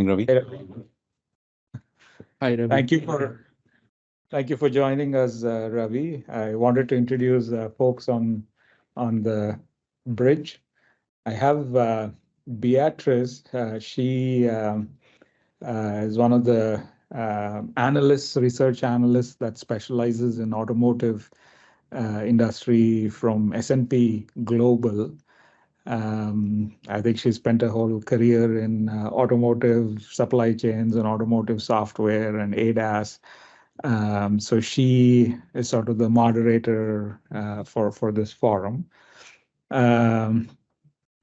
Ravi. Hey, Hi, Ravi. Thank you for joining us, Ravi. I wanted to introduce folks on the bridge. I have Beatrice. She is one of the research analysts that specializes in automotive industry from S&P Global. I think she spent her whole career in automotive supply chains and automotive software and ADAS. So she is sort of the moderator for this forum.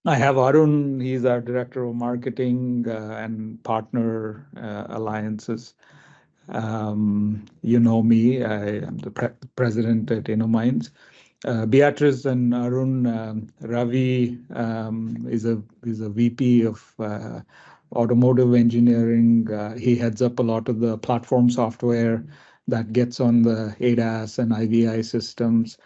I have Arun. He's our director of marketing and partner alliances. You know me. I am the president at InnoMinds. Beatrice and Arun, Ravi is a VP of automotive engineering. He heads up a lot of the platform software that gets on the ADAS and IVI systems.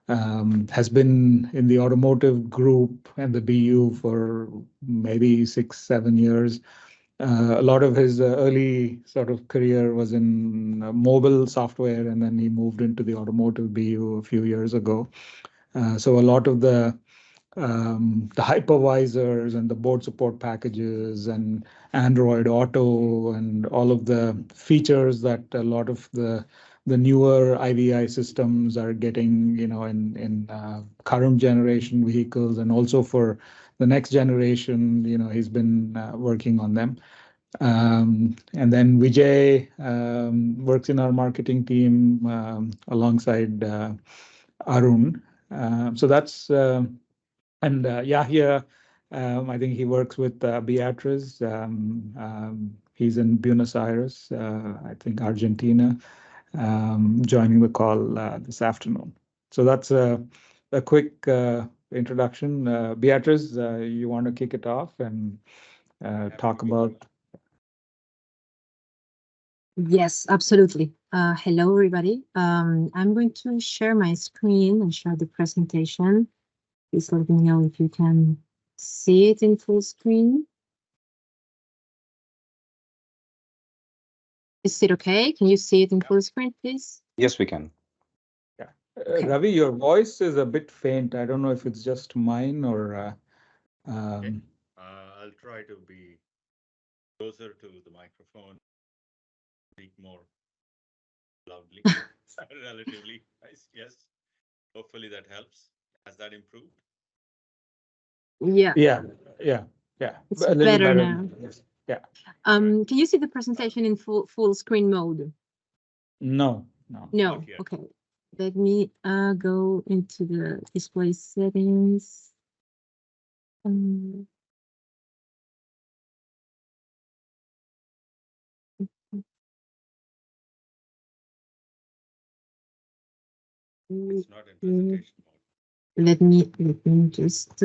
Has been in the automotive group and the BU for maybe 6-7 years. A lot of his early sort of career was in mobile software, and then he moved into the automotive BU a few years ago. So a lot of the hypervisors and the board support packages and Android Auto and all of the features that a lot of the newer IVI systems are getting, in current generation vehicles, and also for the next generation, he's been working on them. And then Vijay works in our marketing team alongside Arun. So that's Yahya. I think he works with Beatrice. He's in Buenos Aires, I think Argentina, joining the call this afternoon. So that's a quick introduction. Beatrice, you want to kick it off and talk about? Yes, absolutely. Hello, everybody. I'm going to share my screen and share the presentation. Please let me know if you can see it in full screen. Is it okay? Can you see it in full screen, please? Yes, we can. Yeah. Okay. Ravi, your voice is a bit faint. I don't know if it's just mine or... Okay. I'll try to be closer to the microphone, speak more loudly, relatively. Yes. Hopefully that helps. Has that improved? Yeah. It's a little better now. Yes. Yeah. Can you see the presentation in full screen mode? No. Okay. Let me go into the display settings. It's not in presentation mode. Let me just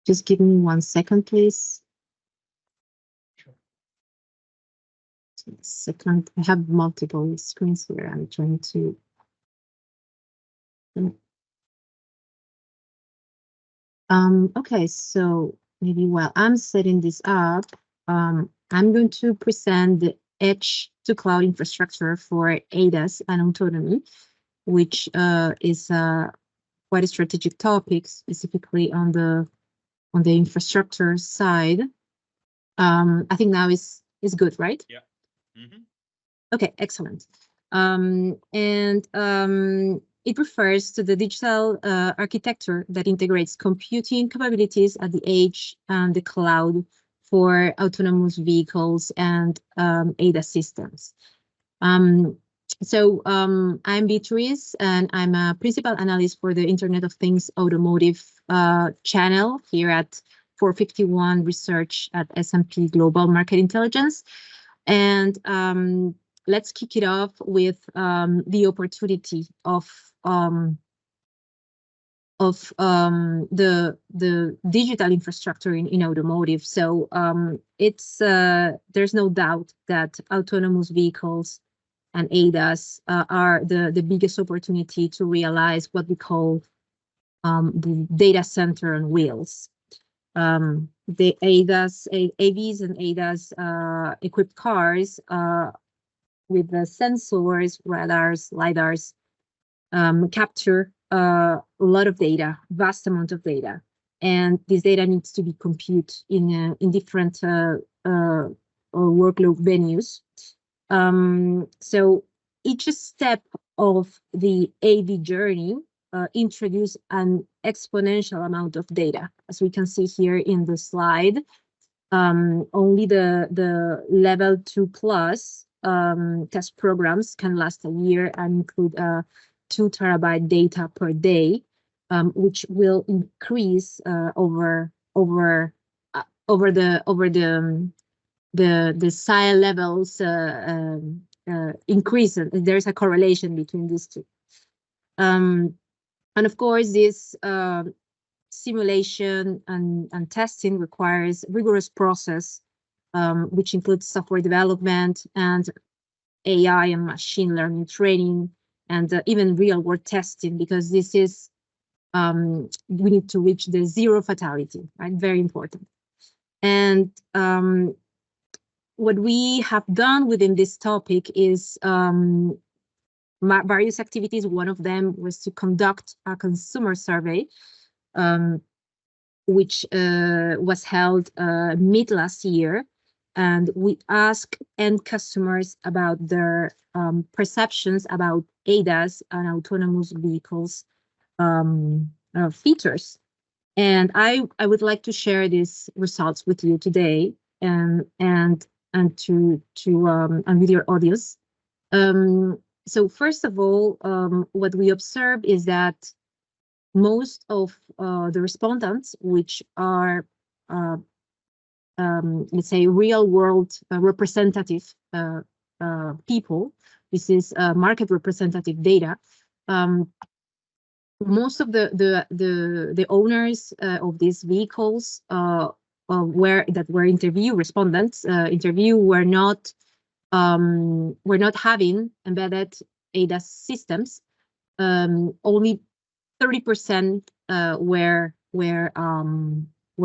just give me 1 second, please. Sure. Second, I have multiple screens here. I'm trying to. Okay, so maybe while I'm setting this up, I'm going to present the edge to cloud infrastructure for ADAS and autonomy, which is quite a strategic topic, specifically on the infrastructure side. I think now is good, right? Yeah. Mm-hmm. Okay, excellent. It refers to the digital architecture that integrates computing capabilities at the edge and the cloud for autonomous vehicles and ADAS systems. So I'm Beatrice, and I'm a principal analyst for the Internet of Things automotive channel here at 451 Research at S&P Global Market Intelligence. And let's kick it off with the opportunity of the digital infrastructure in automotive. So it's there's no doubt that autonomous vehicles and ADAS are the biggest opportunity to realize what we call the data center on wheels. The AVs and ADAS equipped cars with the sensors, radars, lidars, capture a lot of data, vast amount of data, and this data needs to be computed in different workload venues. So each step of the AV journey introduce an exponential amount of data, as we can see here in the slide. Only the level 2+ test programs can last a year and include 2 terabyte data per day, which will increase over the SIA levels increase. There's a correlation between these two. And of course, this simulation and testing requires rigorous process, which includes software development and AI and machine learning training, and even real world testing, because this is, we need to reach the zero fatality, right? Very important. And what we have done within this topic is various activities. One of them was to conduct a consumer survey, which was held mid last year. And we asked end customers about their perceptions about ADAS and autonomous vehicles features. And I would like to share these results with you today, and with your audience. So first of all, what we observe is that most of the respondents, which are let's say real world representative people, this is market representative data. Most of the owners of these vehicles that were respondents were not having embedded ADAS systems. Only 30% were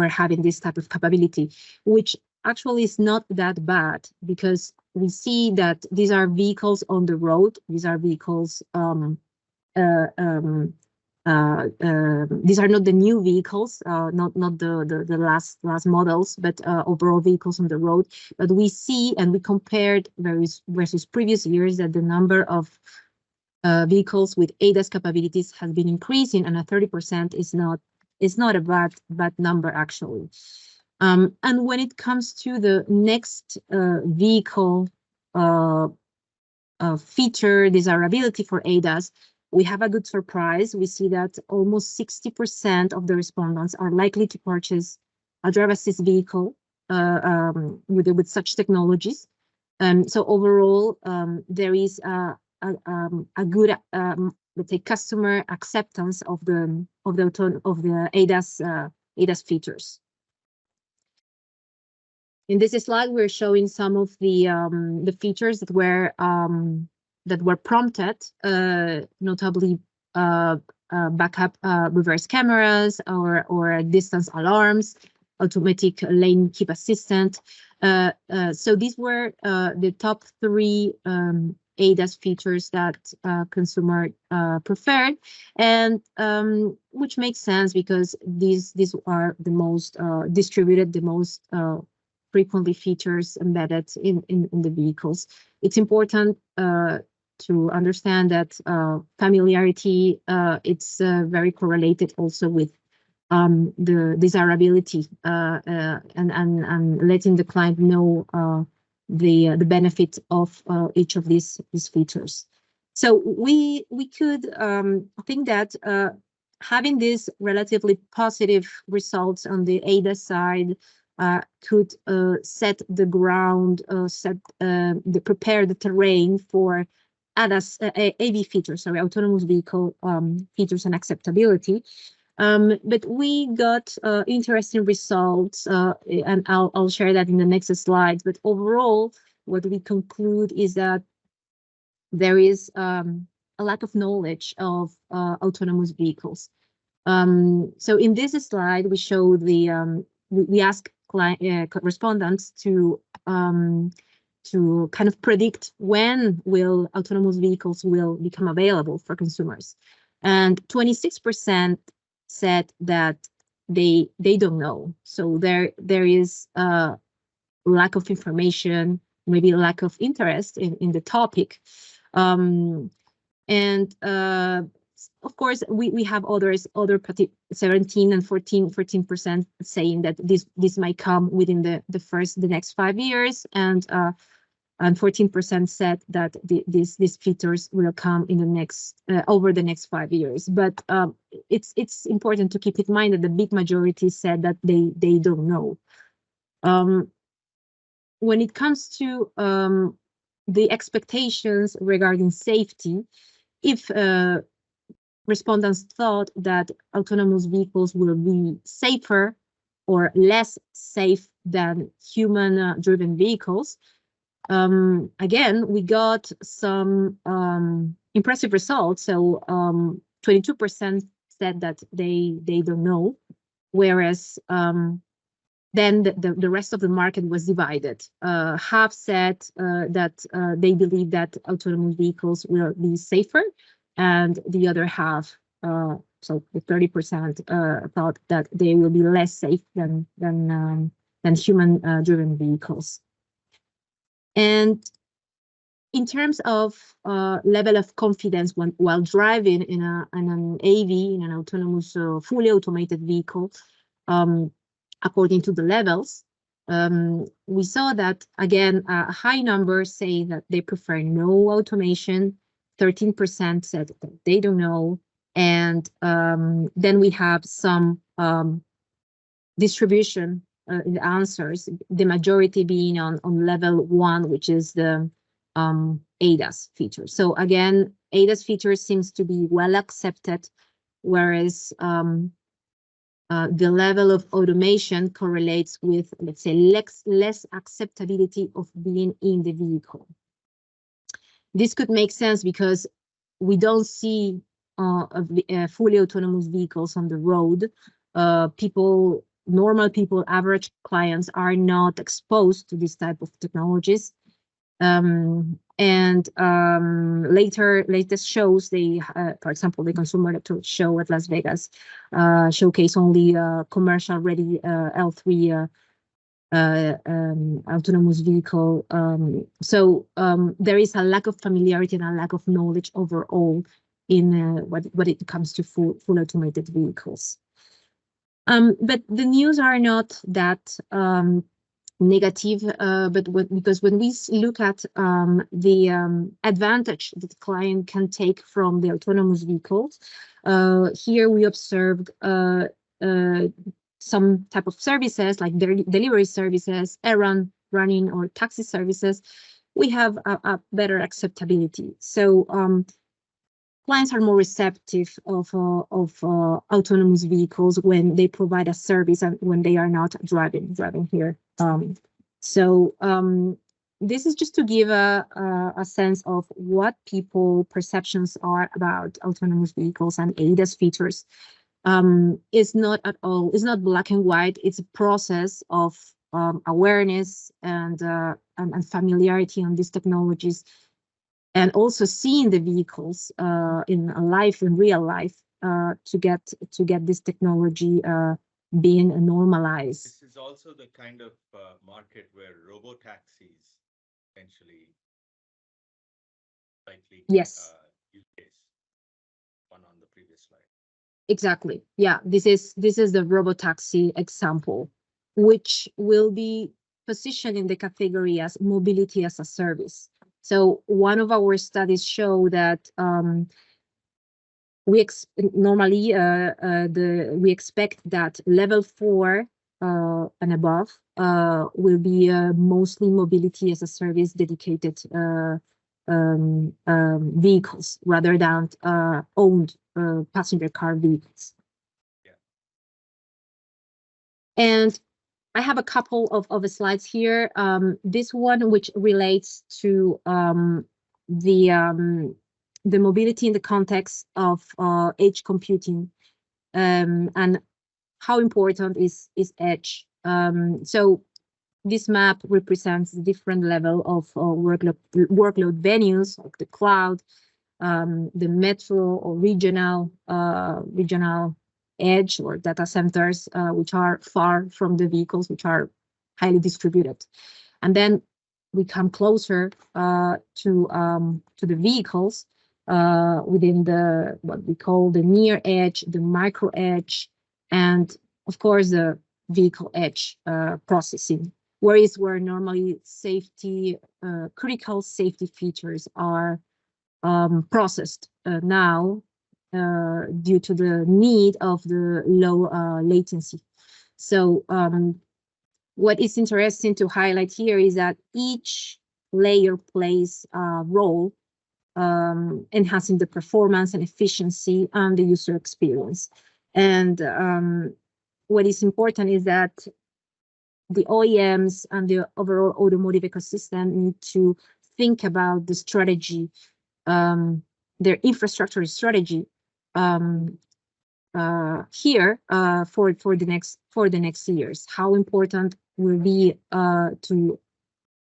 having this type of capability, which actually is not that bad, because we see that these are vehicles on the road. These are vehicles. These are not the new vehicles, not the last models, but overall vehicles on the road. But we see, and we compared versus previous years, that the number of vehicles with ADAS capabilities has been increasing, and a 30% is not a bad number actually. And when it comes to the next vehicle feature desirability for ADAS, we have a good surprise. We see that almost 60% of the respondents are likely to purchase a driver-assist vehicle with such technologies. So overall, there is a good, let's say, customer acceptance of the ADAS features. In this slide, we're showing some of the features that were prompted, notably backup reverse cameras or distance alarms, automatic lane keep assistant. So these were the top 3 ADAS features that consumer preferred, and which makes sense because these are the most distributed, the most frequently features embedded in the vehicles. It's important to understand that familiarity, it's very correlated also with the desirability and letting the client know the benefit of each of these features. So we could think that having these relatively positive results on the ADAS side could set the ground, prepare the terrain for ADAS AV features, sorry, autonomous vehicle features and acceptability. But we got interesting results, and I'll share that in the next slides. But overall, what we conclude is that there is a lack of knowledge of autonomous vehicles. So in this slide, we show we ask respondents to kind of predict when will autonomous vehicles will become available for consumers, and 26% said that they don't know. So there is a lack of information, maybe a lack of interest in the topic, and of course, we have other 17 and 14% saying that this might come within the next 5 years, and 14% said that these features will come in the next over the next 5 years. But it's important to keep in mind that the big majority said that they don't know. When it comes to the expectations regarding safety, if respondents thought that autonomous vehicles will be safer or less safe than human-driven vehicles, again, we got some impressive results. So 22% said that they don't know, whereas then the rest of the market was divided. Half said that they believe that autonomous vehicles will be safer, and the other half, so the 30%, thought that they will be less safe than human-driven vehicles. And in terms of level of confidence while driving in an AV, in an autonomous, fully automated vehicle, according to the levels, we saw that, again, a high number say that they prefer no automation. 13% said that they don't know. And then we have some distribution in the answers, the majority being on level 1, which is the ADAS feature. So again, ADAS feature seems to be well accepted, whereas the level of automation correlates with, let's say, less acceptability of being in the vehicle. This could make sense because we don't see fully autonomous vehicles on the road. Normal people, average clients are not exposed to this type of technologies. Latest shows, for example, the Consumer Electronics Show at Las Vegas showcase only commercial ready L3 autonomous vehicle. So there is a lack of familiarity and a lack of knowledge overall in what it comes to full automated vehicles. But the news are not that negative, because when we look at the advantage that the client can take from the autonomous vehicles, here we observed some type of services like delivery services, errand running, or taxi services. We have a better acceptability. So clients are more receptive of autonomous vehicles when they provide a service and when they are not driving here. This is just to give a sense of what people perceptions are about autonomous vehicles and ADAS features. It's not black and white. It's a process of awareness and familiarity on these technologies, and also seeing the vehicles in real life, to get this technology being normalized. This is also the kind of market where robo-taxis essentially likely yes. use case, one on the previous slide. Exactly. Yeah, this is the robotaxi example, which will be positioned in the category as mobility as a service. So one of our studies show that we expect that level 4 and above will be mostly mobility as a service dedicated vehicles rather than owned passenger car vehicles. Yeah. And I have a couple of slides here. This one, which relates to the mobility in the context of edge computing. and how important is edge. So this map represents different level of workload venues, like the cloud, the metro or regional edge or data centers, which are far from the vehicles, which are highly distributed. And then we come closer to the vehicles within the what we call the near edge, the micro edge, and of course the vehicle edge processing, where normally safety, critical safety features are processed now due to the need of the low latency. So what is interesting to highlight here is that each layer plays a role enhancing the performance and efficiency and the user experience. And what is important is that the OEMs and the overall automotive ecosystem need to think about the strategy, their infrastructure strategy here for the next years. How important will be to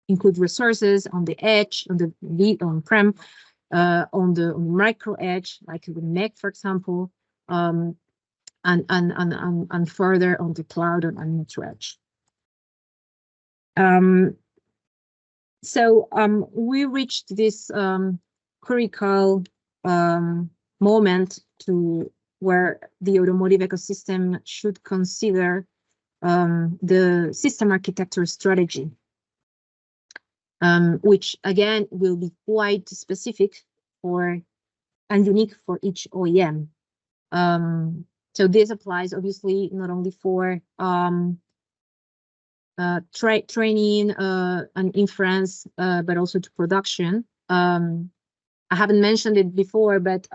include resources on the edge, on the on-prem, on the micro edge, like the NEC, for example, and further on the cloud and metro edge. So we reached this critical moment to where the automotive ecosystem should consider the system architecture strategy, which again will be quite specific for and unique for each OEM. So this applies obviously not only for training and inference, but also to production. I haven't mentioned it before, but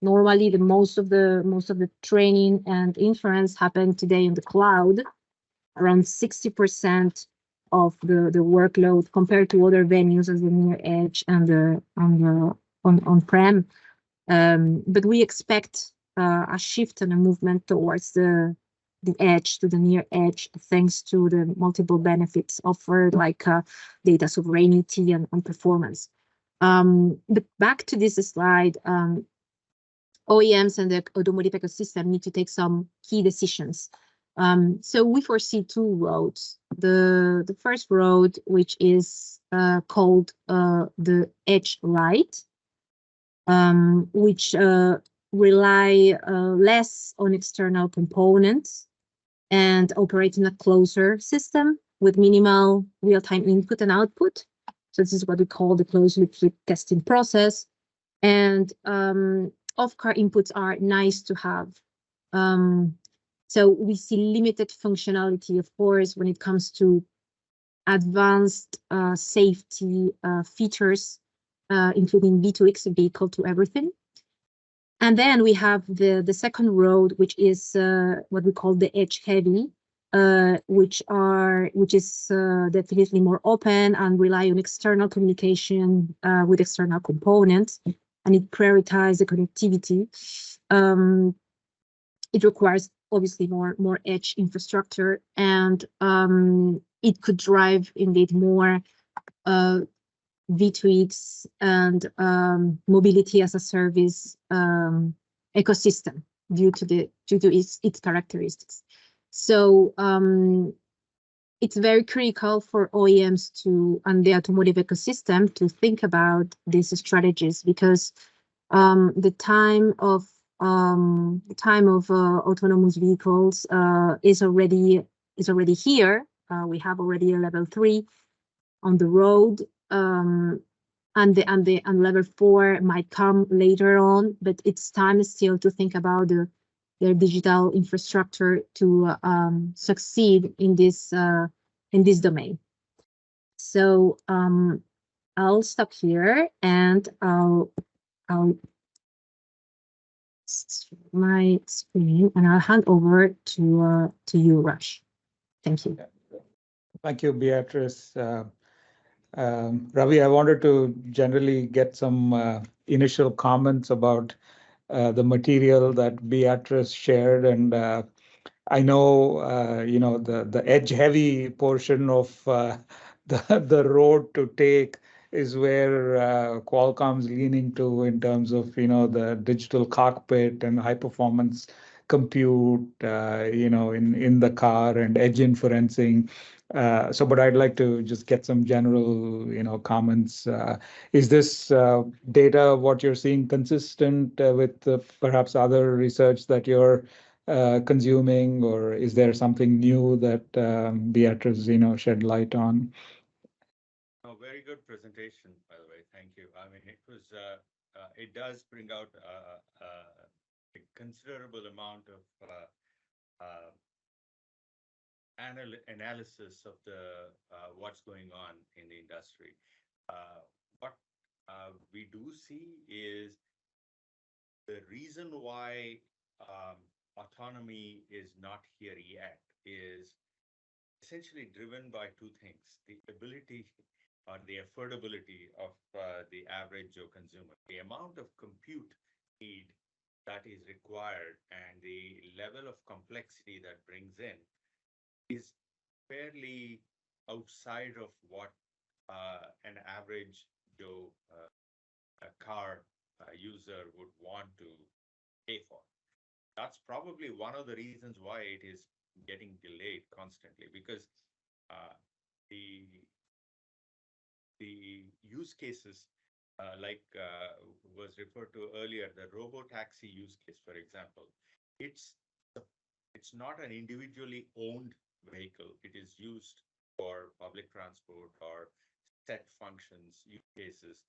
normally the most of the training and inference happen today in the cloud, around 60% of the workload compared to other venues as the near edge and the on-prem. But we expect a shift and a movement towards the edge, to the near edge, thanks to the multiple benefits offered, like data sovereignty and performance. But back to this slide, OEMs and the automotive ecosystem need to take some key decisions. So we foresee two roads. The first road, which is called the edge light, which rely less on external components and operate in a closer system with minimal real-time input and output. So this is what we call the closed-loop testing process. And off-car inputs are nice to have. So we see limited functionality, of course, when it comes to advanced safety features, including V2X, vehicle to everything. And then we have the second road, which is what we call the edge heavy, which is definitely more open and rely on external communication with external components, and it prioritizes the connectivity. It requires obviously more edge infrastructure, and it could drive indeed more V2X and mobility as a service ecosystem due to its characteristics. So it's very critical for OEMs and the automotive ecosystem to think about these strategies, because the time of autonomous vehicles is already here. We have already a level 3 on the road, and level 4 might come later on, but it's time still to think about their digital infrastructure to succeed in this domain. So I'll stop here, and I'll my screen, and I'll hand over to you, Rush. Thank you. Thank you, Beatrice. Ravi, I wanted to generally get some initial comments about the material that Beatrice shared, and I know, the edge heavy portion of the road to take is where Qualcomm's leaning to in terms of, the digital cockpit and high performance compute, in the car and edge inferencing. But I'd like to just get some general, comments. Is this data, what you're seeing, consistent with perhaps other research that you're consuming, or is there something new that Beatrice, shed light on? A very good presentation, by the way. Thank you. I mean, it does bring out a considerable amount of uh, analysis of the what's going on in the industry. What we do see is the reason why autonomy is not here yet is essentially driven by two things: the ability or the affordability of the average Joe consumer, the amount of compute need that is required, and the level of complexity that brings in is fairly outside of what an average Joe car user would want to pay for. That's probably one of the reasons why it is getting delayed constantly, because uh, the the use cases, like was referred to earlier, the robo taxi use case, for example, it's it's not an individually owned vehicle. It is used for public transport or set functions use cases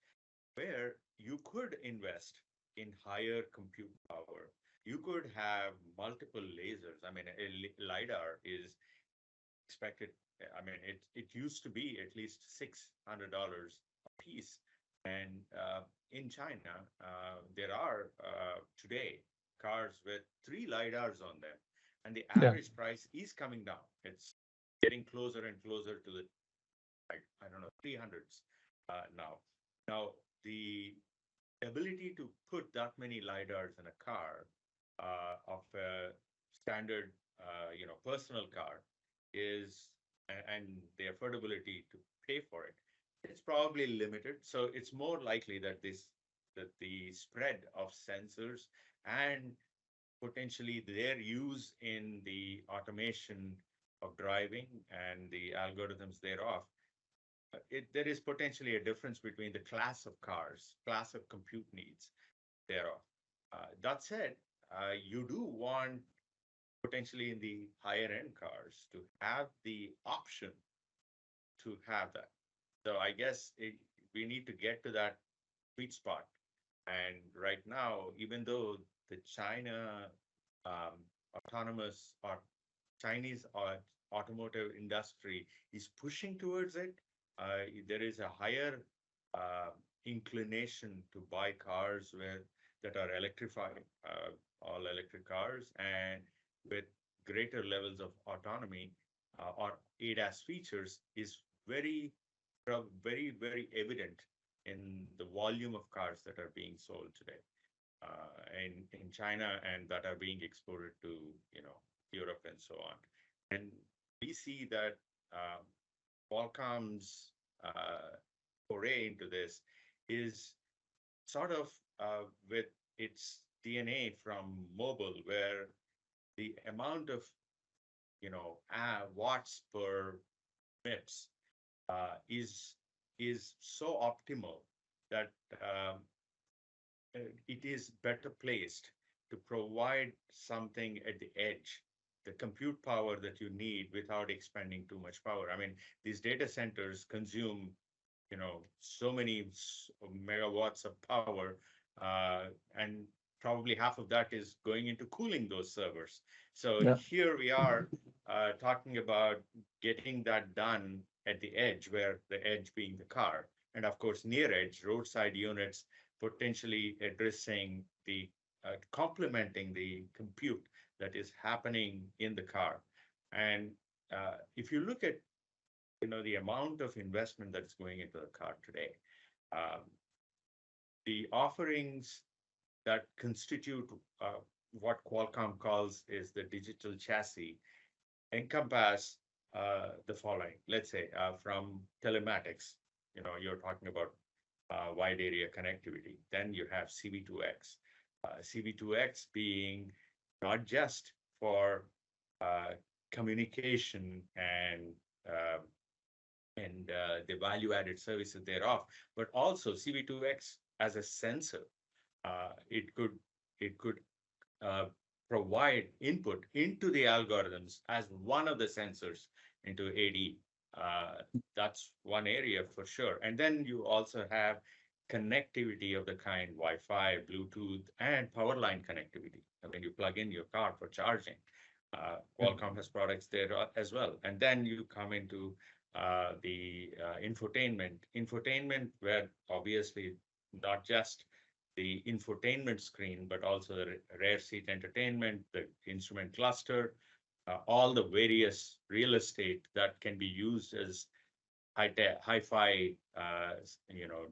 where you could invest in higher compute power. You could have multiple lasers. I mean, a LiDAR is expected. I mean, it used to be at least $600 a piece. And in China, there are today cars with three LiDARs on them. And the Yeah. average price is coming down. It's getting closer and closer to the, I don't know, 300s now. Now, the ability to put that many lidars in a car of a standard, personal car is, and the affordability to pay for it, it's probably limited. So it's more likely that the spread of sensors and potentially their use in the automation of driving and the algorithms thereof, there is potentially a difference between the class of cars, class of compute needs thereof. That said, you do want potentially in the higher end cars to have the option to have that. So I guess we need to get to that sweet spot. And right now, even though the China um, autonomous or Chinese automotive industry is pushing towards it, there is a higher uh, inclination to buy cars that are electrified, all electric cars, and with greater levels of autonomy or ADAS features is very, very evident in the volume of cars that are being sold today in China and that are being exported to Europe and so on. And we see that Qualcomm's foray into this is sort of with its DNA from mobile, where the amount of watts per MIPS is so optimal that it is better placed to provide something at the edge, the compute power that you need without expending too much power. I mean, these data centers consume, so many megawatts of power, and probably half of that is going into cooling those servers. So Yeah. here we are talking about getting that done at the edge, where the edge being the car, and of course near edge roadside units potentially addressing the complementing the compute that is happening in the car. And if you look at the amount of investment that's going into the car today, um, the offerings that constitute what Qualcomm calls is the digital chassis encompass the following. Let's say from telematics, you're talking about wide area connectivity. Then you have CV2X. CV2X being not just for uh, communication uh, and the value-added services thereof, but also CV2X as a sensor. It could uh, provide input into the algorithms as one of the sensors into AD. That's one area for sure. And then you also have connectivity of the kind Wi-Fi, Bluetooth, and power line connectivity. When you plug in your car for charging, Qualcomm has products there as well. And then you come into the infotainment, where obviously not just the infotainment screen, but also the rear seat entertainment, the instrument cluster, all the various real estate that can be used as hi-fi,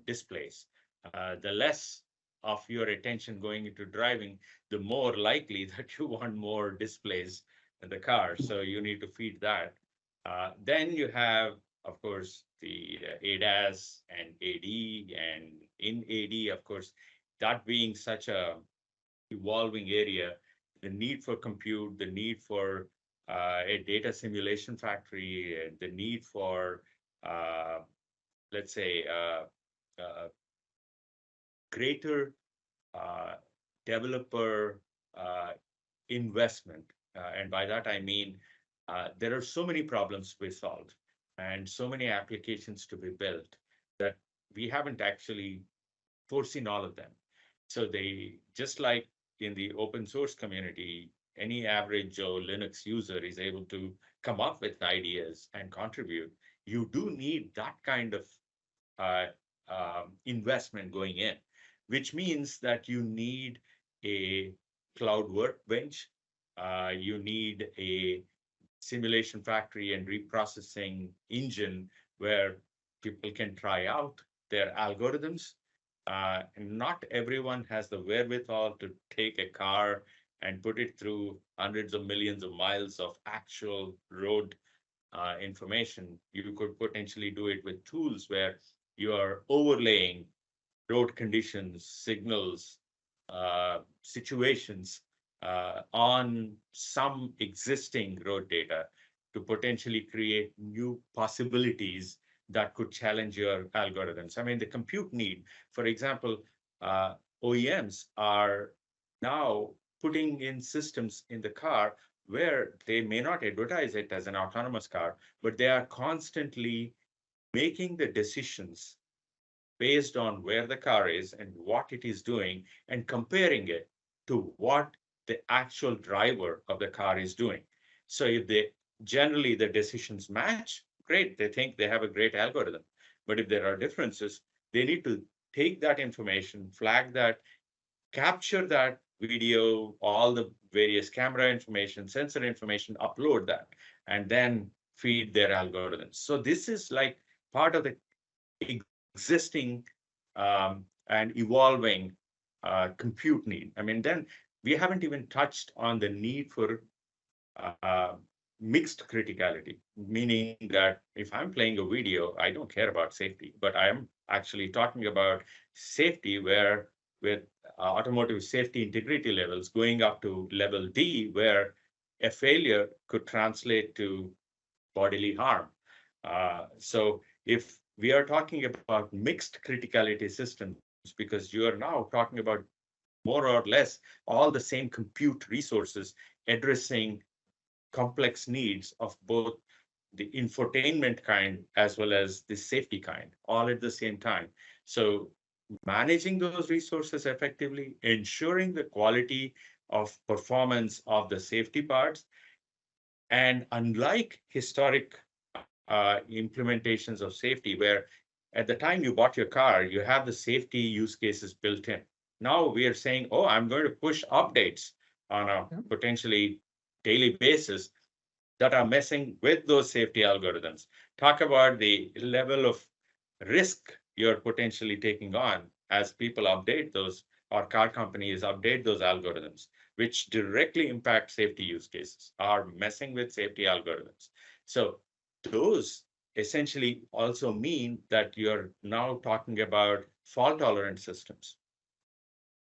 displays. The less of your attention going into driving, the more likely that you want more displays in the car. So you need to feed that. Then you have, of course, the ADAS and AD, and in AD, of course, that being such a evolving area, the need for compute, the need for a data simulation factory, the need for, uh, let's say, greater uh, developer investment. And by that, I mean, there are so many problems to be solved and so many applications to be built that we haven't actually foreseen all of them. So they, just like in the open source community, any average Joe Linux user is able to come up with ideas and contribute. You do need that kind of uh, investment going in, which means that you need a cloud workbench, you need a simulation factory and reprocessing engine where people can try out their algorithms. And not everyone has the wherewithal to take a car and put it through hundreds of millions of miles of actual road information. You could potentially do it with tools where you are overlaying road conditions, signals, situations on some existing road data to potentially create new possibilities that could challenge your algorithms. I mean, the compute need, for example, OEMs are now putting in systems in the car where they may not advertise it as an autonomous car, but they are constantly making the decisions based on where the car is and what it is doing and comparing it to what the actual driver of the car is doing. So if they generally the decisions match, great, they think they have a great algorithm. But if there are differences, they need to take that information, flag that, capture that video, all the various camera information, sensor information, upload that, and then feed their algorithms. So this is like part of the existing and evolving compute need. I mean, then we haven't even touched on the need for uh, mixed criticality, meaning that if I'm playing a video, I don't care about safety, but I am actually talking about safety where with automotive safety integrity levels going up to level D, where a failure could translate to bodily harm. So if we are talking about mixed criticality systems, because you are now talking about more or less all the same compute resources addressing complex needs of both the infotainment kind as well as the safety kind, all at the same time. So managing those resources effectively, ensuring the quality of performance of the safety parts, and unlike historic implementations of safety, where at the time you bought your car, you have the safety use cases built in. Now we are saying, oh, I'm going to push updates on a potentially daily basis that are messing with those safety algorithms. Talk about the level of risk you're potentially taking on as people update those or car companies update those algorithms, which directly impact safety use cases, are messing with safety algorithms. So those essentially also mean that you're now talking about fault tolerant systems.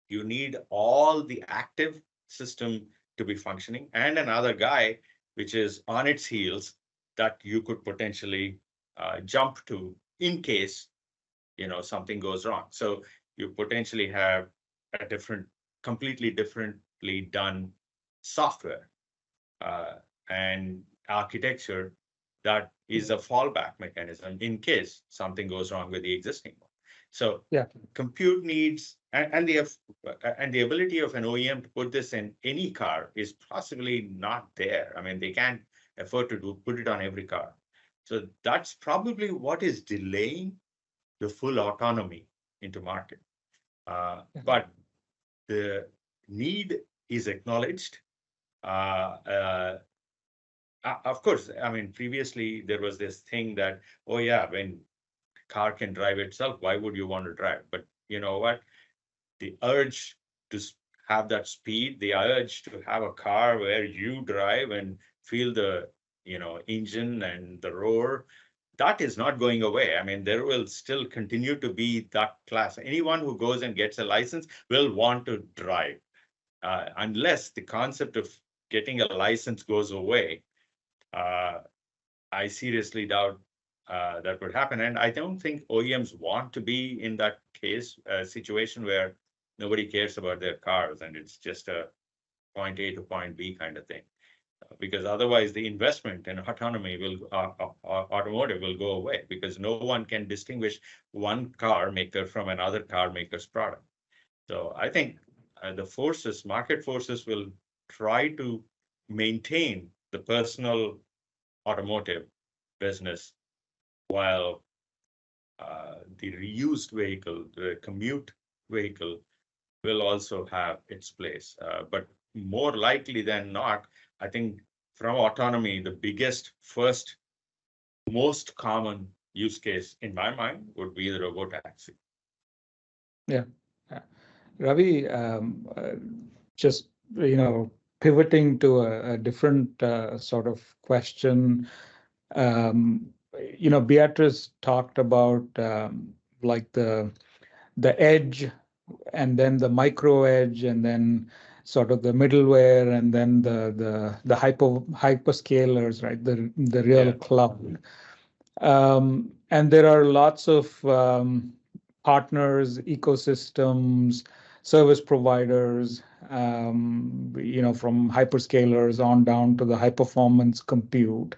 You need all the active system to be functioning and another guy which is on its heels that you could potentially jump to in case something goes wrong. So you potentially have a completely differently done software uh, and architecture that is a fallback mechanism in case something goes wrong with the existing one. So Yeah. compute needs and the ability of an OEM to put this in any car is possibly not there. I mean, they can't afford to put it on every car. So that's probably what is delaying the full autonomy into market. But the need is acknowledged. Uh, uh, of course, I mean, previously there was this thing that, oh yeah, when car can drive itself, why would you want to drive? But you know what? The urge to have that speed, the urge to have a car where you drive and feel the engine and the roar, that is not going away. I mean, there will still continue to be that class. Anyone who goes and gets a license will want to drive, unless the concept of getting a license goes away. Uh, I seriously doubt that would happen. And I don't think OEMs want to be in that case, situation where nobody cares about their cars and it's just a point A to point B kind of thing. Because otherwise, the investment in autonomy automotive will go away because no one can distinguish one car maker from another car maker's product. So I think the market forces will try to maintain the personal automotive business while the reused vehicle, the commute vehicle, will also have its place. But more likely than not, I think from autonomy, the biggest, first, most common use case in my mind would be the robotaxi. Yeah. Ravi, just pivoting to a different sort of question. Um, Beatrice talked about like the edge, and then the micro edge, and then sort of the middleware, and then the hyperscalers, right? The real cloud. And there are lots of partners, ecosystems, service providers, from hyperscalers on down to the high performance compute.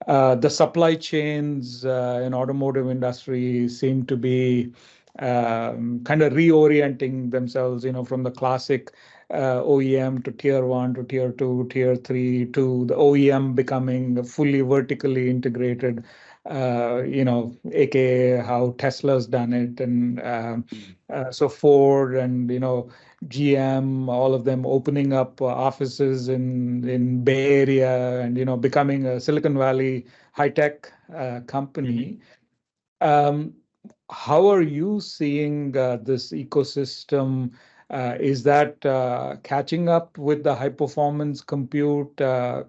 The supply chains in automotive industry seem to be kind of reorienting themselves, from the classic OEM to tier one to tier two, tier three, to the OEM becoming fully vertically integrated, aka how Tesla's done it, and so Ford and GM, all of them opening up offices in Bay Area, and becoming a Silicon Valley high tech company. Um, how are you seeing this ecosystem? Is that catching up with the high performance compute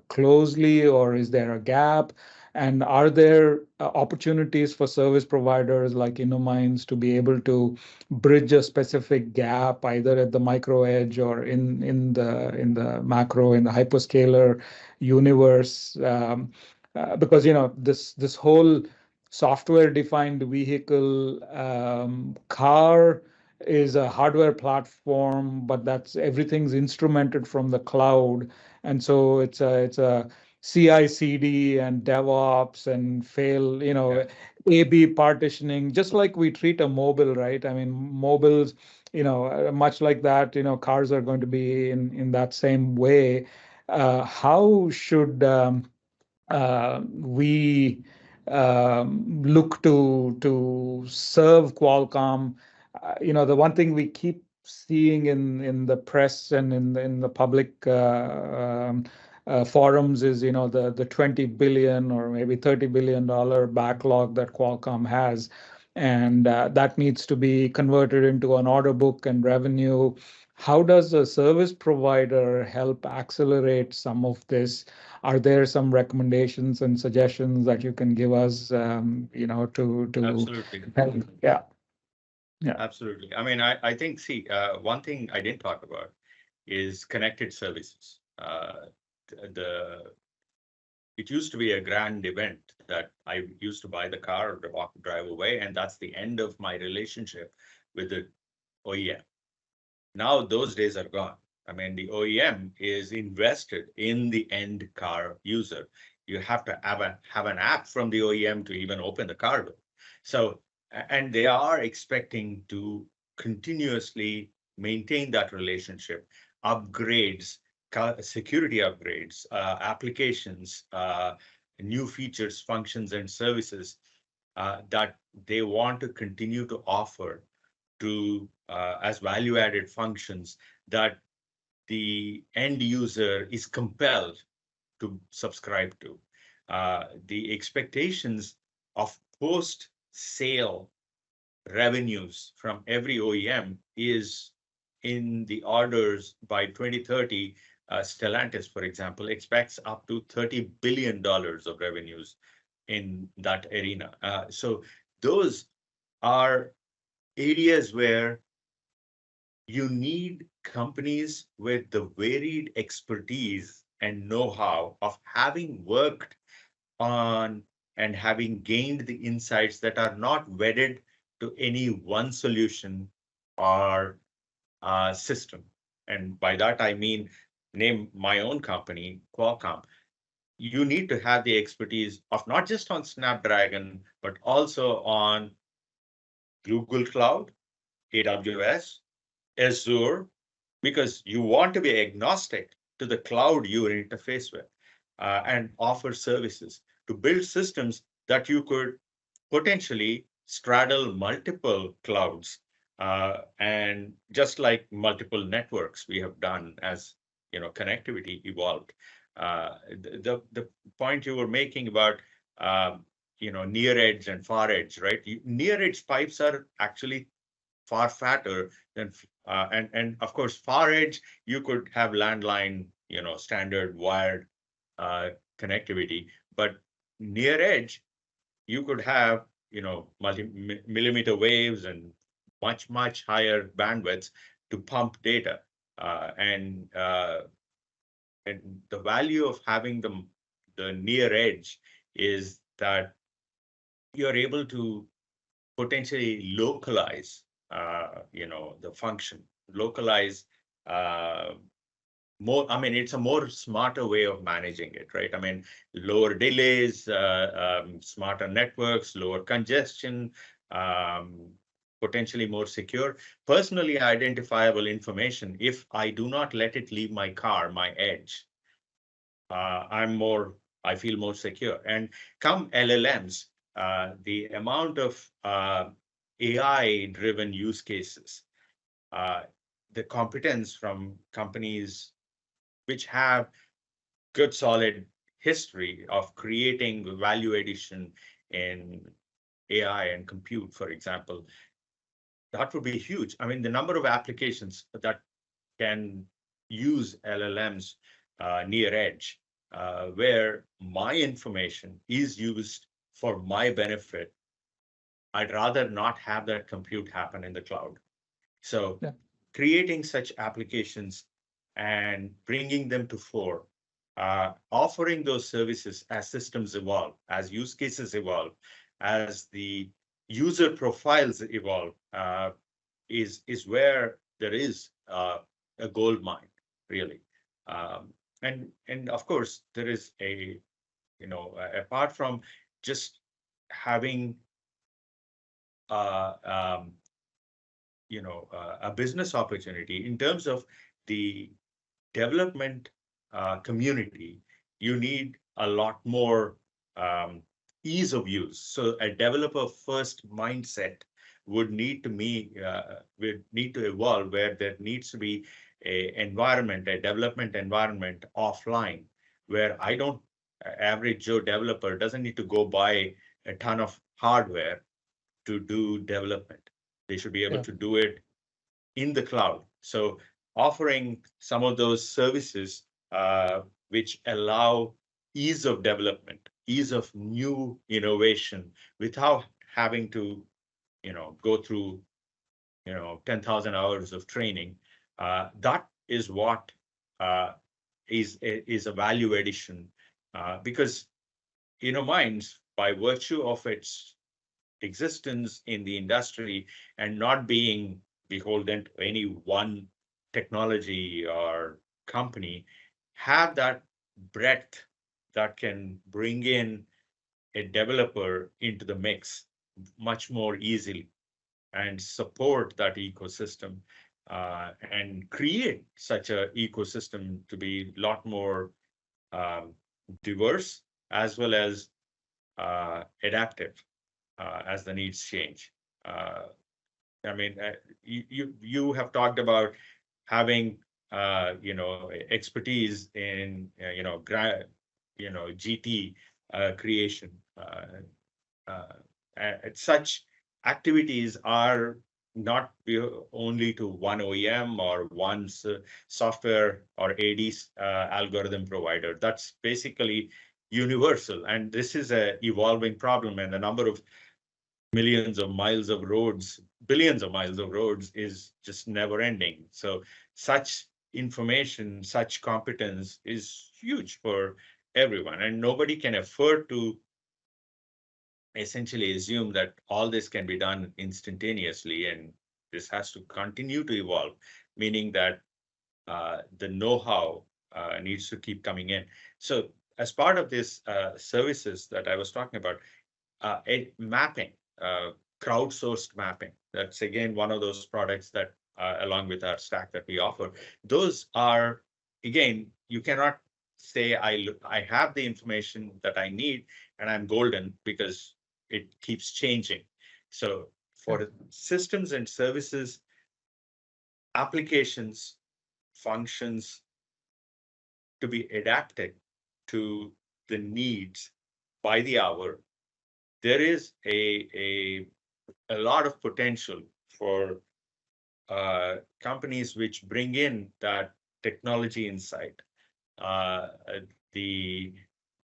closely, or is there a gap? And are there opportunities for service providers like InnoMinds to be able to bridge a specific gap, either at the micro edge or in the macro, in the hyperscaler universe? Because this whole software-defined vehicle car is a hardware platform, but that's everything's instrumented from the cloud, and so it's a CI/CD and DevOps and A/B partitioning, just like we treat a mobile, right? I mean, mobiles, much like that, cars are going to be in that same way. How should we look to serve Qualcomm? The one thing we keep seeing in the press and in the public forums is the $20 billion or maybe $30 billion backlog that Qualcomm has. and that needs to be converted into an order book and revenue. How does a service provider help accelerate some of this? Are there some recommendations and suggestions that you can give us, to Absolutely. help? Yeah, yeah, Absolutely. I mean, I think, see, one thing I didn't talk about is connected services. The It used to be a grand event that I used to buy the car or walk, drive away, and that's the end of my relationship with the OEM. Now those days are gone. I mean, the OEM is invested in the end car user. You have to have an app from the OEM to even open the car door. So, and they are expecting to continuously maintain that relationship, upgrades, security upgrades, applications, new features, functions, and services that they want to continue to offer to as value-added functions that the end user is compelled to subscribe to. The expectations of post-sale revenues from every OEM is in the orders by 2030. Stellantis, for example, expects up to $30 billion of revenues in that arena. So those are areas where you need companies with the varied expertise and know-how of having worked on and having gained the insights that are not wedded to any one solution or system. And by that, I mean, name my own company, Qualcomm. You need to have the expertise of not just on Snapdragon, but also on Google Cloud, AWS, Azure, because you want to be agnostic to the cloud you interface with and offer services to build systems that you could potentially straddle multiple clouds and just like multiple networks we have done as connectivity evolved. The point you were making about near edge and far edge, right? Near edge pipes are actually far fatter than and of course far edge you could have landline, standard wired connectivity, but near edge you could have millimeter waves and much higher bandwidths to pump data and the value of having the near edge is that you're able to potentially localize, the function, localize uh, more. I mean, it's a more smarter way of managing it, right? I mean, lower delays, smarter networks, lower congestion, um, potentially more secure, personally identifiable information. If I do not let it leave my car, my edge, I feel more secure. And come LLMs, the amount of AI-driven use cases, uh, the competence from companies which have good, solid history of creating value addition in AI and compute, for example, that would be huge. I mean, the number of applications that can use LLMs near edge, where my information is used for my benefit, I'd rather not have that compute happen in the cloud. So yeah. creating such applications and bringing them to fore, offering those services as systems evolve, as use cases evolve, as the user profiles evolve, is where there is a gold mine, really. Um, and of course, there is apart from just having uh, um, a business opportunity in terms of the development community, you need a lot more ease of use. So a developer first mindset would need to evolve, where there needs to be a development environment offline, where I don't average Joe developer doesn't need to go buy a ton of hardware to do development. They should be able Yeah. to do it in the cloud. So offering some of those services which allow ease of development, ease of new innovation without having to, go through, 10,000 hours of training. That is what uh, is a value addition because minds, by virtue of its existence in the industry and not being beholden to any one technology or company, have that breadth that can bring in a developer into the mix much more easily and support that ecosystem and create such a ecosystem to be a lot more diverse as well as adaptive as the needs change. Uh, I mean, you have talked about having expertise in GT creation. Such activities are not only to one OEM or one software or ADS algorithm provider. That's basically universal, and this is a evolving problem. And the number of millions of miles of roads, billions of miles of roads is just never ending. So such information, such competence is huge for everyone, and nobody can afford to essentially assume that all this can be done instantaneously, and this has to continue to evolve, meaning that the know-how needs to keep coming in. So as part of this services that I was talking about, mapping, uh, crowdsourced mapping. That's again one of those products that, along with our stack that we offer, those are again you cannot say I have the information that I need and I'm golden because it keeps changing. So for systems and services, applications, functions to be adapted to the needs by the hour, there is a lot of potential for companies which bring in that technology insight, uh, the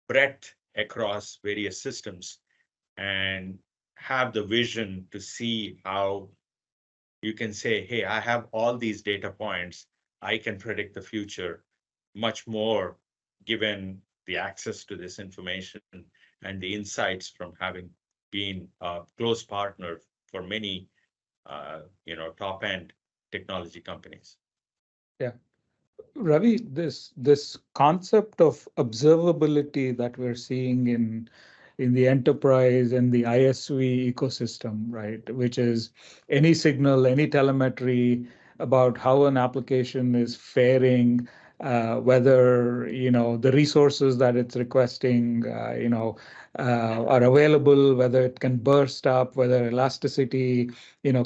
breadth across various systems, and have the vision to see how you can say, hey, I have all these data points. I can predict the future much more given the access to this information and the insights from having been a close partner for many, top end technology companies. Yeah. Ravi, this concept of observability that we're seeing in the enterprise and the ISV ecosystem, right? Which is any signal, any telemetry about how an application is faring, whether the resources that it's requesting, are available, whether it can burst up, whether elasticity,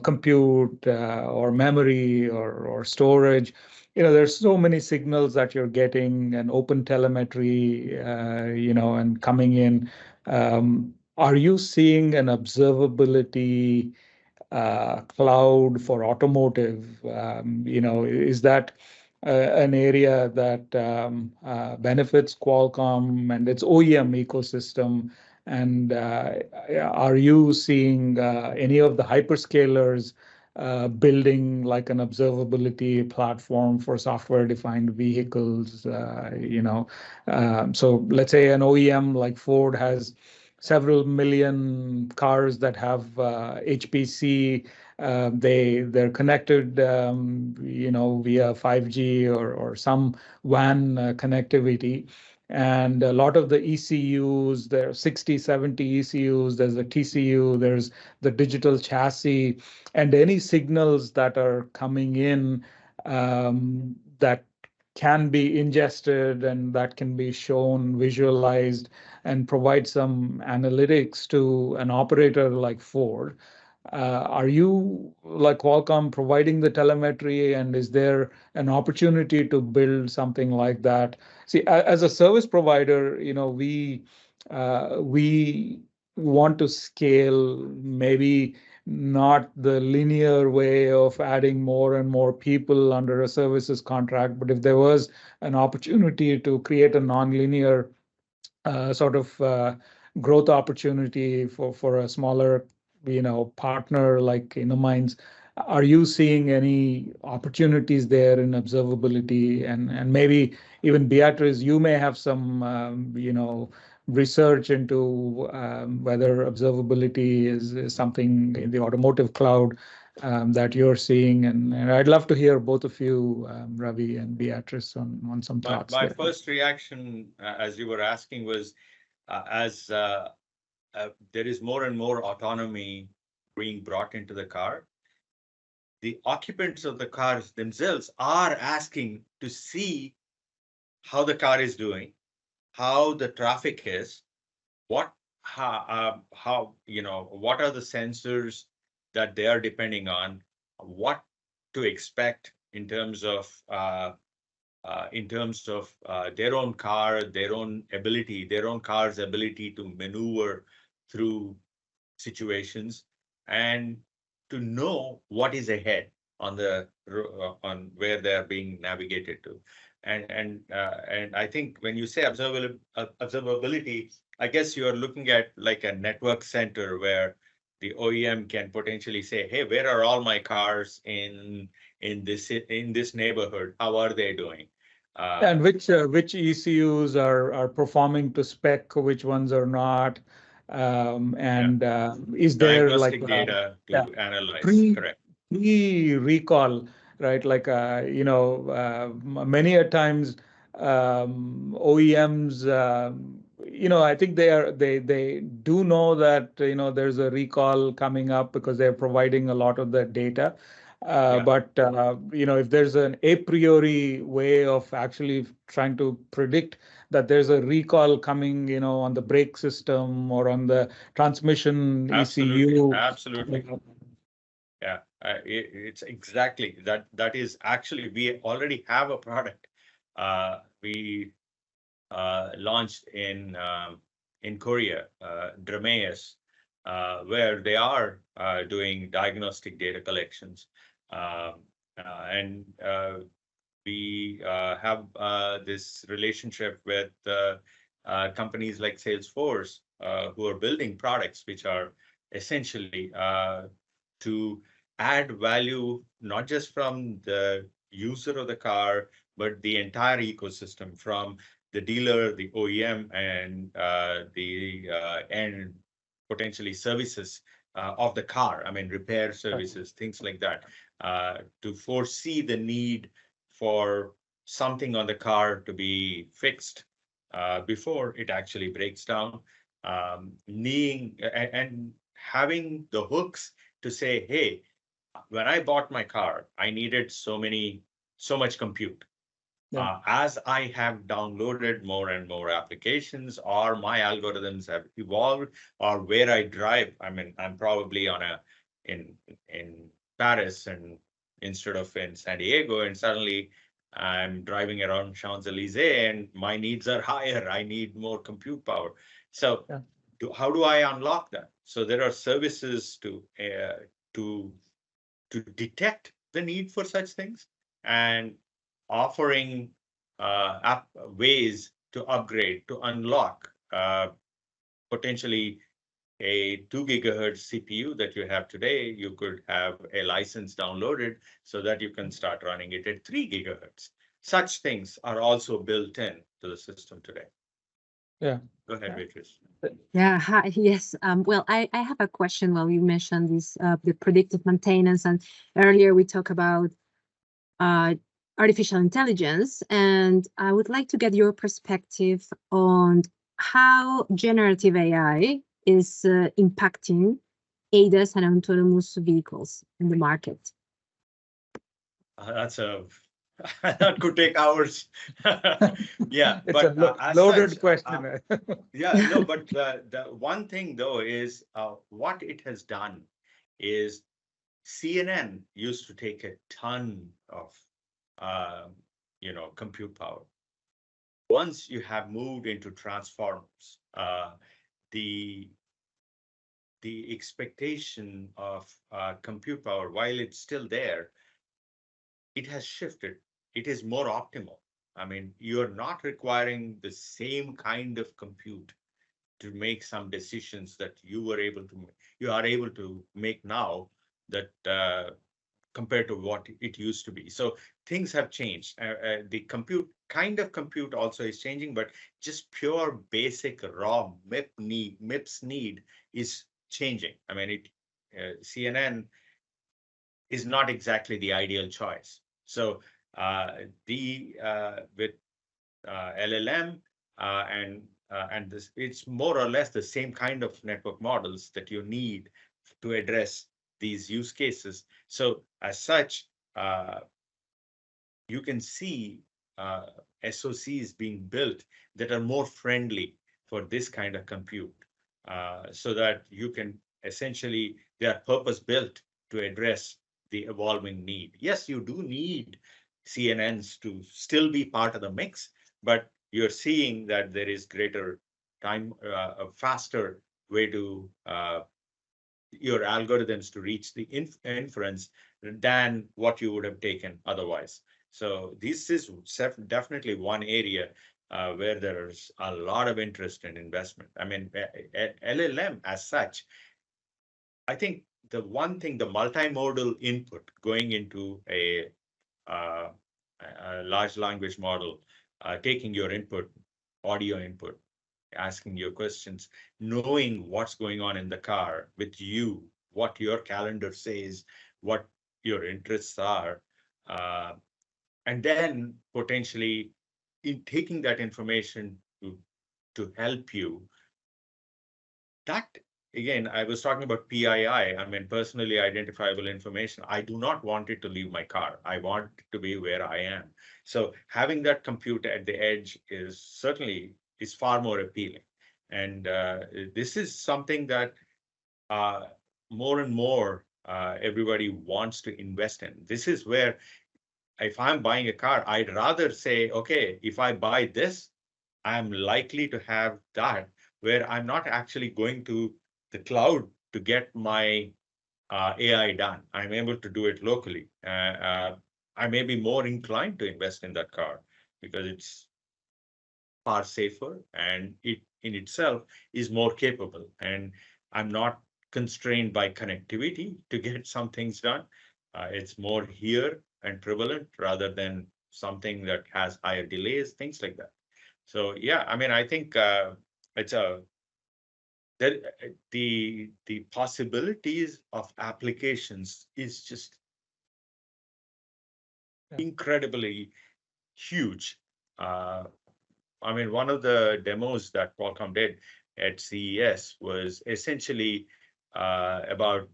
compute or memory or storage. There's so many signals that you're getting and open telemetry, and coming in. Are you seeing an observability cloud for automotive? Is that an area that benefits Qualcomm and its OEM ecosystem? And are you seeing any of the hyperscalers building like an observability platform for software-defined vehicles? So let's say an OEM like Ford has several million cars that have HPC. They're connected, via 5G or some WAN connectivity. And a lot of the ECUs, there are 60, 70 ECUs, there's the TCU, there's the digital chassis, and any signals that are coming in that can be ingested and that can be shown, visualized, and provide some analytics to an operator like Ford. Are you, like Qualcomm, providing the telemetry, and is there an opportunity to build something like that? See, as a service provider, we want to scale maybe not the linear way of adding more and more people under a services contract, but if there was an opportunity to create a non-linear sort of growth opportunity for a smaller, partner like Innomines. Are you seeing any opportunities there in observability? And maybe even Beatrice, you may have some, research into whether observability is something in the automotive cloud that you're seeing. And I'd love to hear both of you, Ravi and Beatrice, on some My, thoughts my there. first reaction, as you were asking, was as there is more and more autonomy being brought into the car, the occupants of the cars themselves are asking to see how the car is doing, how the traffic is, what how what are the sensors that they are depending on, what to expect in terms of their own car, their own car's ability to maneuver through situations, and to know what is ahead on on where they are being navigated to. And I think when you say observability, I guess you are looking at like a network center where the OEM can potentially say, hey, where are all my cars in this neighborhood? How are they doing? And which ECUs are performing to spec, which ones are not, Yeah, and is there like diagnostic data yeah, to analyze. pre Correct. pre recall, right? Like many a times OEMs, I think they do know that there's a recall coming up because they're providing a lot of the data. Yeah, But if there's an a priori way of actually trying to predict that there's a recall coming, on the brake system or on the transmission absolutely, ECU. absolutely. Yeah, it's exactly that. That is actually, we already have a product. We launched in Korea, Drameus, where they are doing diagnostic data collections, and we have this relationship with companies like Salesforce, who are building products which are essentially to add value, not just from the user of the car, but the entire ecosystem, from the dealer, the OEM, and the and potentially services of the car. I mean, repair services, things like that, to foresee the need for something on the car to be fixed before it actually breaks down. And having the hooks to say, hey, when I bought my car, I needed so much compute. Yeah. As I have downloaded more and more applications, or my algorithms have evolved, or where I drive, I mean, I'm probably in Paris and instead of in San Diego, and suddenly I'm driving around Champs-Élysées, and my needs are higher. I need more compute power. So, Yeah. how do I unlock that? So there are services to detect the need for such things, and offering ways to upgrade, to unlock potentially a 2 gigahertz CPU that you have today. You could have a license downloaded so that you can start running it at 3 gigahertz. Such things are also built in to the system today. Yeah. Go ahead, Beatrice. Yeah, hi, yes. Well, I have a question. Well, you mentioned this the predictive maintenance, and earlier we talked about uh, artificial intelligence, and I would like to get your perspective on how generative AI is impacting ADAS and autonomous vehicles in the market. That's a that could take hours. Yeah, It's but a as loaded such, question. yeah, no, but the one thing though is what it has done is CNN used to take a ton of uh, compute power. Once you have moved into transformers, the the expectation of compute power, while it's still there, it has shifted. It is more optimal. I mean, you're not requiring the same kind of compute to make some decisions that you are able to make now, that compared to what it used to be. So things have changed. The kind of compute also is changing, but just pure basic raw MIPS need is changing. I mean, CNN is not exactly the ideal choice. So the with LLM and this, it's more or less the same kind of network models that you need to address these use cases. So as such, you can see SoCs being built that are more friendly for this kind of compute, so that you can essentially, they are purpose built to address the evolving need. Yes, you do need CNNs to still be part of the mix, but you're seeing that there is greater time, a faster way to your algorithms to reach the inference than what you would have taken otherwise. So this is definitely one area where there's a lot of interest in investment. I mean, LLM as such, I think the one thing, the multimodal input going into uh, a large language model, taking your input, audio input, asking your questions, knowing what's going on in the car with you, what your calendar says, what your interests are, uh, and then potentially in taking that information to help you. That, again, I was talking about PII, I mean, personally identifiable information. I do not want it to leave my car. I want it to be where I am. So having that compute at the edge is certainly is far more appealing. And this is something that uh, more and more everybody wants to invest in. This is where, if I'm buying a car, I'd rather say, okay, if I buy this, I'm likely to have that, where I'm not actually going to the cloud to get my AI done. I'm able to do it locally. I may be more inclined to invest in that car because it's far safer and it in itself is more capable. And I'm not constrained by connectivity to get some things done. It's more here and prevalent rather than something that has higher delays, things like that. So yeah, I mean, I think it's a that the possibilities of applications is just Yeah. incredibly huge. Uh, I mean, one of the demos that Qualcomm did at CES was essentially about,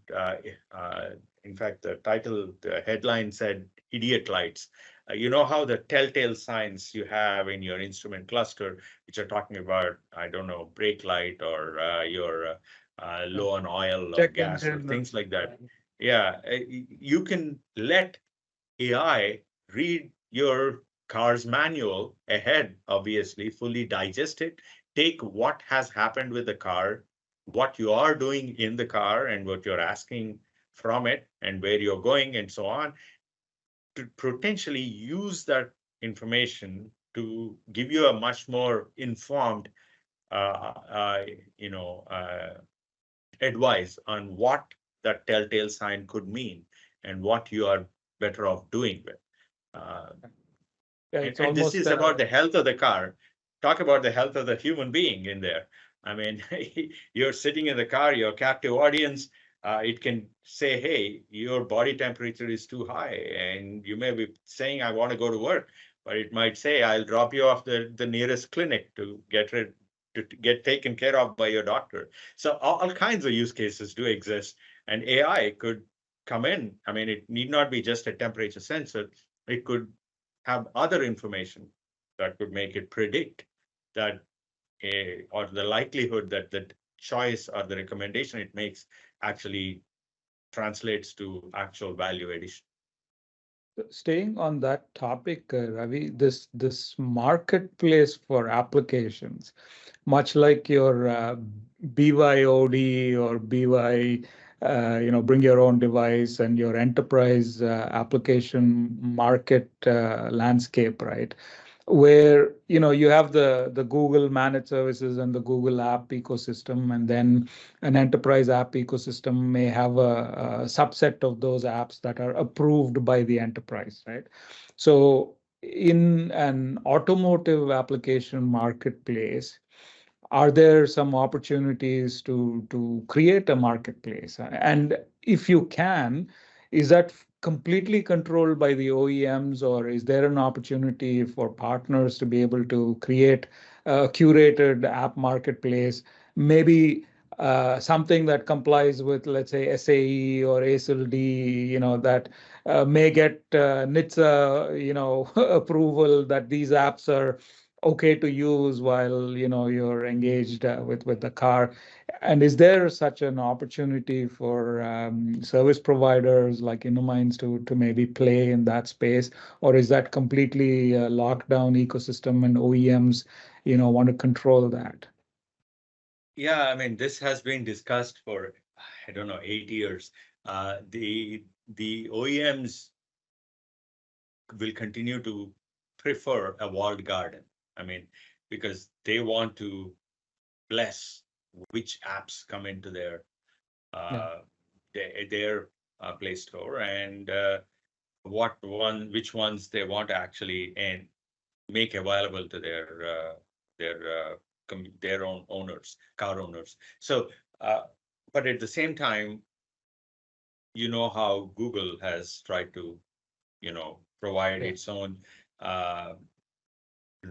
in fact, the headline said idiot lights. You know how the telltale signs you have in your instrument cluster, which are talking about, I don't know, brake light or your Yeah. low on oil or Check gas or engine. things like that. Yeah, you can let AI read your car's manual ahead, obviously, fully digest it, take what has happened with the car, what you are doing in the car, and what you're asking from it, and where you're going, and so on, to potentially use that information to give you a much more informed, uh, uh, you know, uh, advice on what that telltale sign could mean and what you are better off doing with. Uh, Yeah, and, it's and this almost is about the health of the car. Talk about the health of the human being in there. I mean, you're sitting in the car, your captive audience, it can say, hey, your body temperature is too high. And you may be saying, I want to go to work, but it might say, I'll drop you off the nearest clinic to get taken care of by your doctor. So all kinds of use cases do exist. And AI could come in. I mean, it need not be just a temperature sensor. It could have other information that could make it predict that or the likelihood that the choice or the recommendation it makes actually translates to actual value addition. Staying on that topic, Ravi, this marketplace for applications, much like your BYOD or BY, bring your own device and your enterprise application market landscape, right? Where you have the Google managed services and the Google app ecosystem, and then an enterprise app ecosystem may have a subset of those apps that are approved by the enterprise, right? So in an automotive application marketplace, are there some opportunities to create a marketplace? And if you can, is that completely controlled by the OEMs, or is there an opportunity for partners to be able to create a curated app marketplace, maybe something that complies with, let's say, SAE or ASIL-D, that may get NHTSA, approval that these apps are okay to use while you're engaged with the car. And is there such an opportunity for service providers like Innomines to maybe play in that space, or is that completely locked down ecosystem and OEMs want to control that? Yeah, I mean, this has been discussed for, I don't know, 8 years. The OEMs will continue to prefer a walled garden. I mean, because they want to bless which apps come into Yeah, uh, their Play Store, and which ones they want to actually and make available to their their own owners, car owners. So, uh, but at the same time, you know how Google has tried to, provide yeah, its own uh,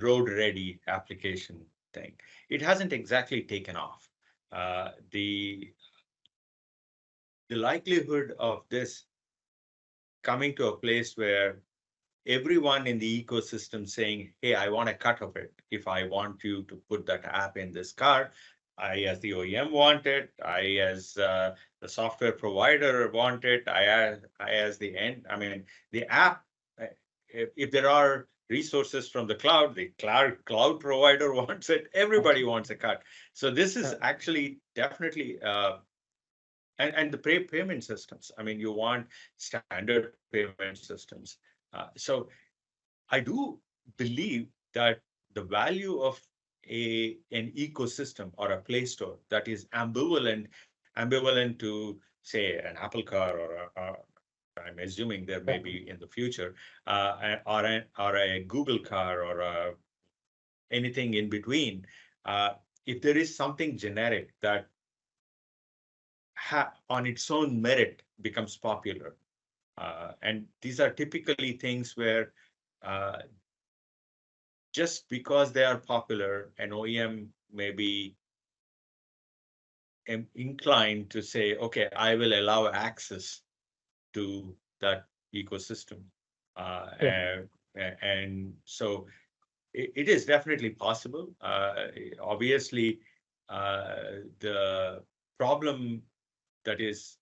road ready application thing. It hasn't exactly taken off. The likelihood of this coming to a place where everyone in the ecosystem saying, hey, I want a cut of it. If I want you to put that app in this car, I, as the OEM, want it. I, as the software provider, want it. I as the end, I mean, the app, if there are resources from the cloud, the cloud provider wants it. Everybody wants a cut. So this is yeah, actually definitely, and the payment systems. I mean, you want standard payment systems. So I do believe that the value of an ecosystem or a Play Store that is ambivalent to, say, an Apple car, I'm assuming there may yeah, be in the future, or a Google car, or anything in between. Uh, if there is something generic that on its own merit becomes popular, and these are typically things where uh, just because they are popular, an OEM may be inclined to say, okay, I will allow access to that ecosystem. yeah, And so it is definitely possible. Obviously, the problem that is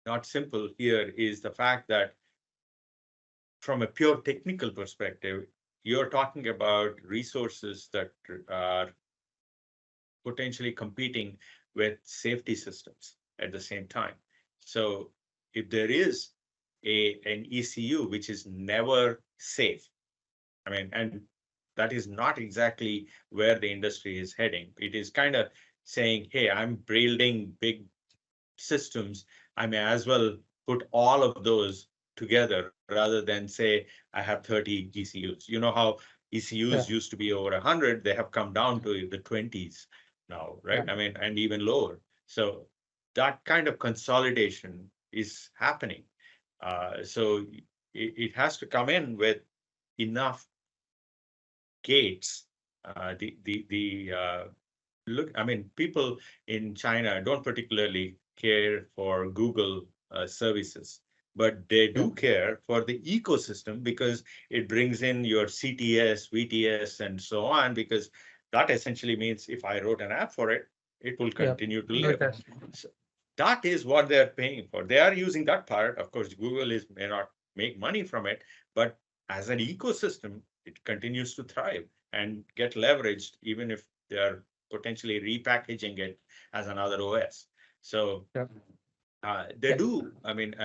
not simple here is the fact that from a pure technical perspective, you're talking about resources that are potentially competing with safety systems at the same time. So if there is an ECU which is never safe, I mean, and that is not exactly where the industry is heading. It is kind of saying, hey, I'm building big systems. I may as well put all of those together rather than say I have 30 ECUs. You know how ECUs yeah, used to be over 100, they have come down to the 20s now, yeah, right? I mean, and even lower. So that kind of consolidation is happening. So it has to come in with enough gates. The look, I mean, people in China don't particularly care for Google services, but they yeah, do care for the ecosystem because it brings in your CTS, VTS, and so on, because that essentially means if I wrote an app for it, it will yeah. continue to live. Okay. So that is what they're paying for. They are using that part. Of course, Google is may not. make money from it, but as an ecosystem, it continues to thrive and get leveraged, even if they are potentially repackaging it as another OS. So Yeah. they Yeah. do. I mean,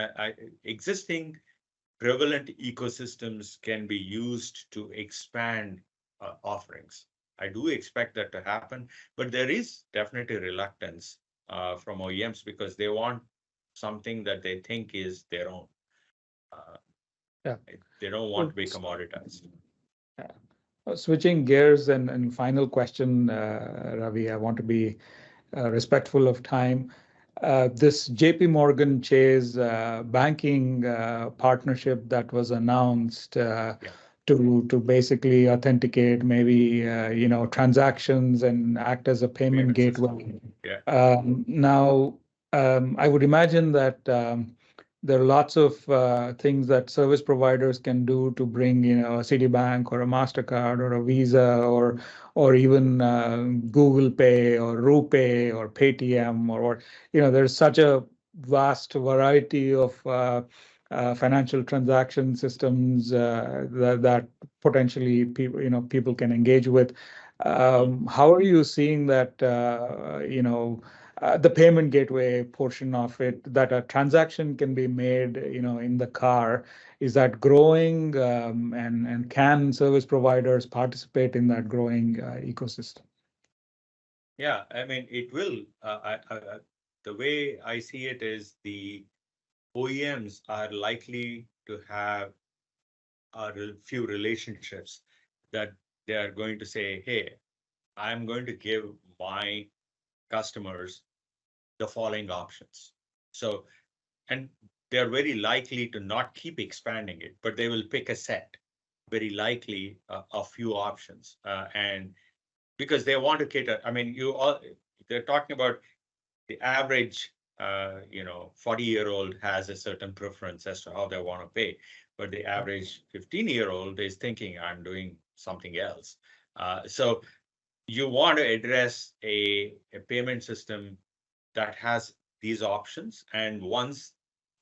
existing prevalent ecosystems can be used to expand offerings. I do expect that to happen, but there is definitely reluctance from OEMs because they want something that they think is their own. Uh, Yeah. they don't want to be Oops. commoditized. Yeah. Switching gears and final question, Ravi, I want to be respectful of time. This JP Morgan Chase banking partnership that was announced Yeah, to basically authenticate maybe transactions and act as a payment payment system. gateway. Yeah, Now, I would imagine that there are lots of things that service providers can do to bring, a Citibank or a Mastercard or a Visa or even Google Pay or RuPay or Paytm or there's such a vast variety of financial transaction systems that potentially people can engage with. mm, How are you seeing that, the payment gateway portion of it, that a transaction can be made, in the car, is that growing? And can service providers participate in that growing ecosystem? yeah. I mean, it will. The way I see it is the OEMs are likely to have a few relationships that they are going to say, hey, I'm going to give my customers the following options. So, and they're very likely to not keep expanding it, but they will pick a set, very likely a few options. And because they want to cater, I mean, they're talking about the average, 40-year-old has a certain preference as to how they want to pay, but the average 15-year-old is thinking, I'm doing something else. So you want to address a payment system that has these options. And once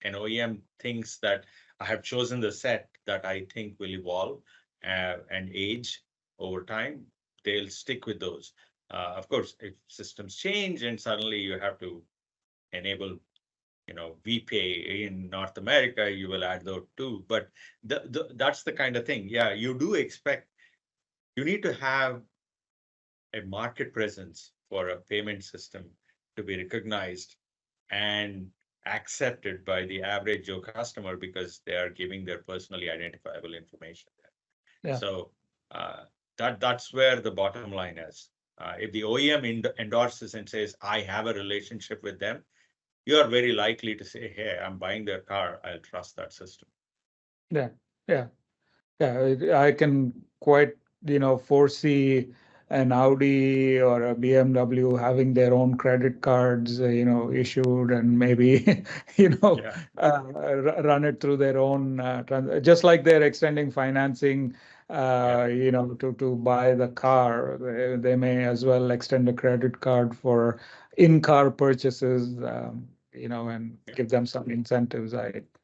an OEM thinks that I have chosen the set that I think will evolve and age over time, they'll stick with those. Of course, if systems change and suddenly you have to enable, VPay in North America, you will add those too. But that's the kind of thing. Yeah, you do expect you need to have a market presence for a payment system to be recognized and accepted by the average Joe customer because they are giving their personally identifiable information there. Yeah. So that's where the bottom line is. If the OEM endorses and says, I have a relationship with them, you are very likely to say, hey, I'm buying their car. I'll trust that system. Yeah. Yeah. Yeah, I can quite, foresee an Audi or a BMW having their own credit cards, issued and maybe, Yeah, run it through their own, just like they're extending financing, yeah, to buy the car. They may as well extend a credit card for in-car purchases, and yeah, give them some incentives.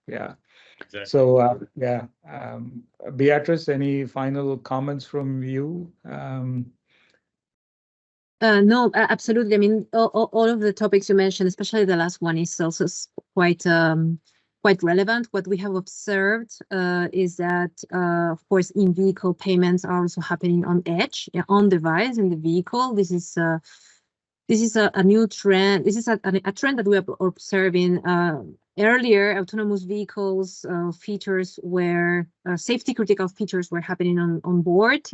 Yeah. exactly. So, yeah, Beatrice, any final comments from you? No, absolutely. I mean, all of the topics you mentioned, especially the last one, is also quite relevant. What we have observed is that, of course, in-vehicle payments are also happening on edge, on device in the vehicle. This is a new trend. This is a trend that we are observing. Earlier, autonomous vehicles features were safety critical features were happening on board,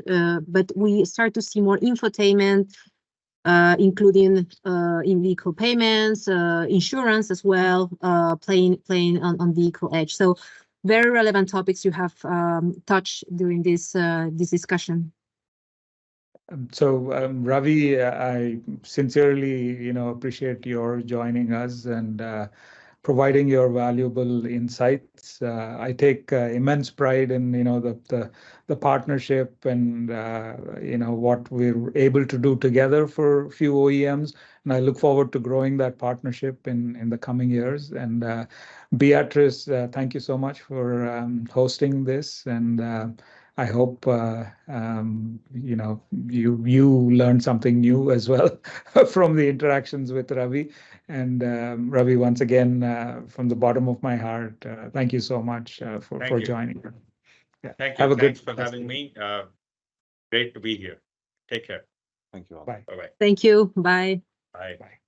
but we start to see more infotainment, including in-vehicle payments, insurance as well, playing on vehicle edge. So very relevant topics you have touched during this discussion. So, Ravi, I sincerely, appreciate your joining us, and providing your valuable insights. I take immense pride in the partnership and what we're able to do together for a few OEMs, and I look forward to growing that partnership in the coming years. And Beatrice, thank you so much for hosting this, and I hope you learned something new as well from the interactions with Ravi. And Ravi, once again, from the bottom of my heart, thank you so much for you. joining. Yeah. Thank Have you. a good Thanks for having me. Great to be here. Take care. Thank you all. Bye. Bye-bye. Thank you. Bye. Bye. Bye.